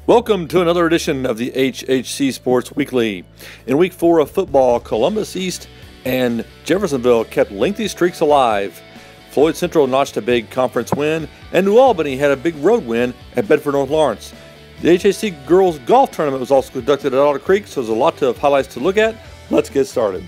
Welcome to another edition of the HHC Sports Weekly. In week 4 of football, Columbus East and Jeffersonville kept lengthy streaks alive. Floyd Central notched a big conference win, and New Albany had a big road win at Bedford North Lawrence. The HHC Girls Golf Tournament was also conducted at Otter Creek, so there's a lot of highlights to look at. Let's get started.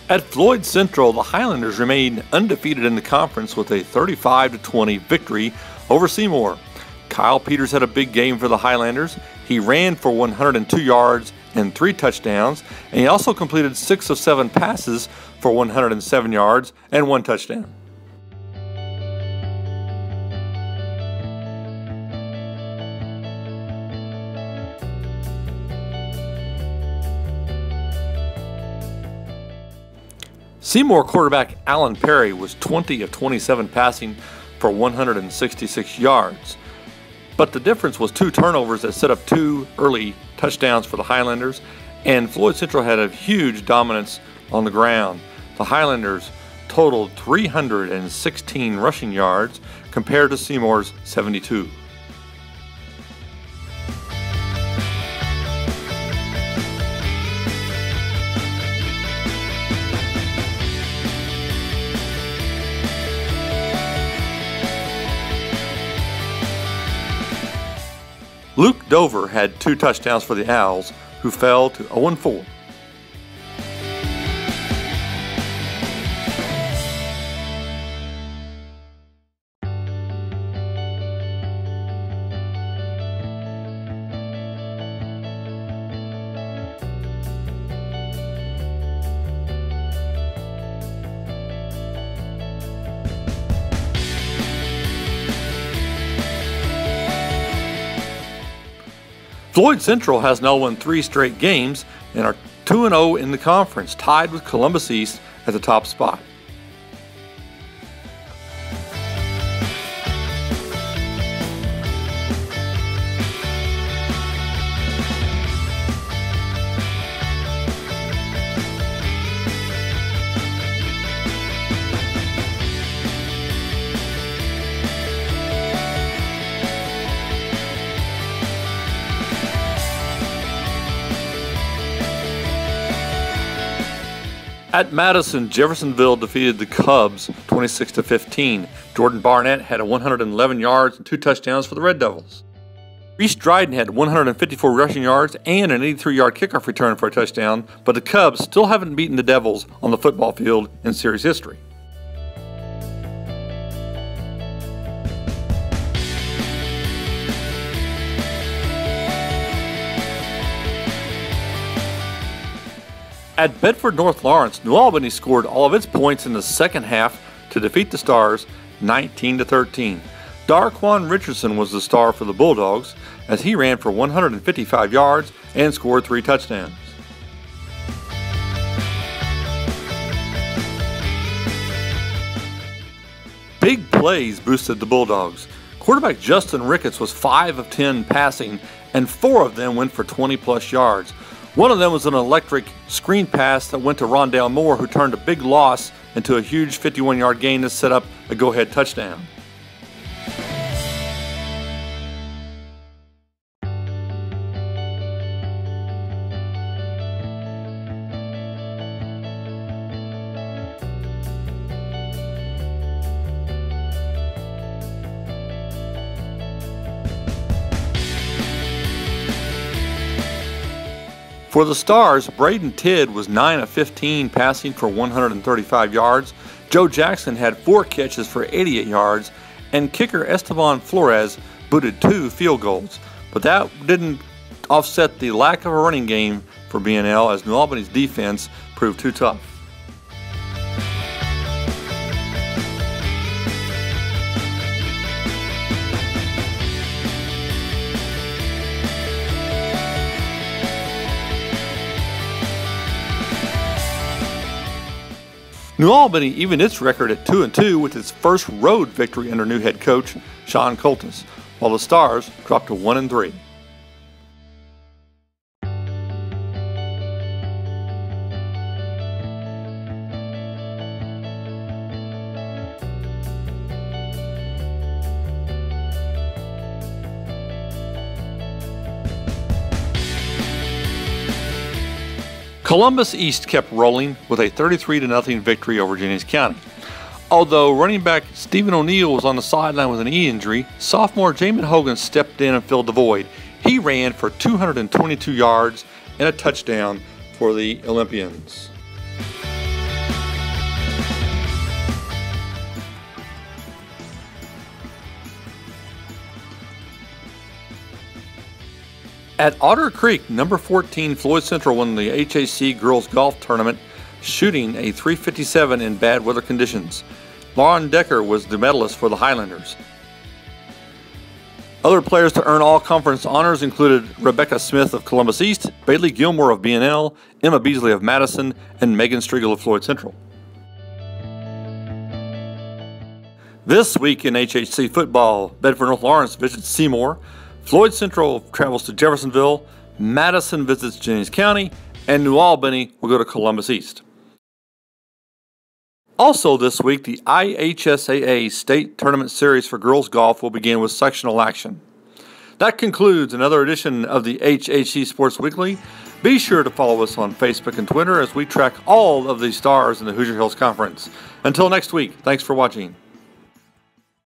At Floyd Central, the Highlanders remained undefeated in the conference with a 35-20 victory over Seymour. Kyle Peters had a big game for the Highlanders. He ran for 102 yards and 3 touchdowns, and he also completed 6 of 7 passes for 107 yards and 1 touchdown. Seymour quarterback Allen Perry was 20 of 27 passing for 166 yards. But the difference was 2 turnovers that set up 2 early touchdowns for the Highlanders, and Floyd Central had a huge dominance on the ground. The Highlanders totaled 316 rushing yards compared to Seymour's 72. Luke Dover had 2 touchdowns for the Owls, who fell to 0-4. Floyd Central has now won 3 straight games and are 2-0 in the conference, tied with Columbus East at the top spot. At Madison, Jeffersonville defeated the Cubs 26-15. Jordan Barnett had 111 yards and 2 touchdowns for the Red Devils. Reese Dryden had 154 rushing yards and an 83-yard kickoff return for a touchdown, but the Cubs still haven't beaten the Devils on the football field in series history. At Bedford North Lawrence, New Albany scored all of its points in the second half to defeat the Stars 19-13. Darquan Richardson was the star for the Bulldogs as he ran for 155 yards and scored 3 touchdowns. Big plays boosted the Bulldogs. Quarterback Justin Ricketts was 5 of 10 passing, and 4 of them went for 20-plus yards. One of them was an electric screen pass that went to Rondale Moore, who turned a big loss into a huge 51-yard gain to set up a go-ahead touchdown. For the Stars, Braden Tidd was 9 of 15 passing for 135 yards. Joe Jackson had 4 catches for 88 yards, and kicker Esteban Flores booted 2 field goals. But that didn't offset the lack of a running game for BNL as New Albany's defense proved too tough. New Albany evened its record at 2-2 with its first road victory under new head coach Sean Coltis, while the Stars dropped to 1-3. Columbus East kept rolling with a 33-0 victory over Jennings County. Although running back Stephen O'Neal was on the sideline with an knee injury, sophomore Jamin Hogan stepped in and filled the void. He ran for 222 yards and a touchdown for the Olympians. At Otter Creek, number 14 Floyd Central won the HHC Girls Golf Tournament, shooting a .357 in bad weather conditions. Lauren Decker was the medalist for the Highlanders. Other players to earn all conference honors included Rebecca Smith of Columbus East, Bailey Gilmore of BNL, Emma Beasley of Madison, and Megan Striegel of Floyd Central. This week in HHC football, Bedford North Lawrence visits Seymour, Floyd Central travels to Jeffersonville, Madison visits Jennings County, and New Albany will go to Columbus East. Also this week, the IHSAA State Tournament Series for girls golf will begin with sectional action. That concludes another edition of the HHC Sports Weekly. Be sure to follow us on Facebook and Twitter as we track all of the stars in the Hoosier Hills Conference. Until next week, thanks for watching.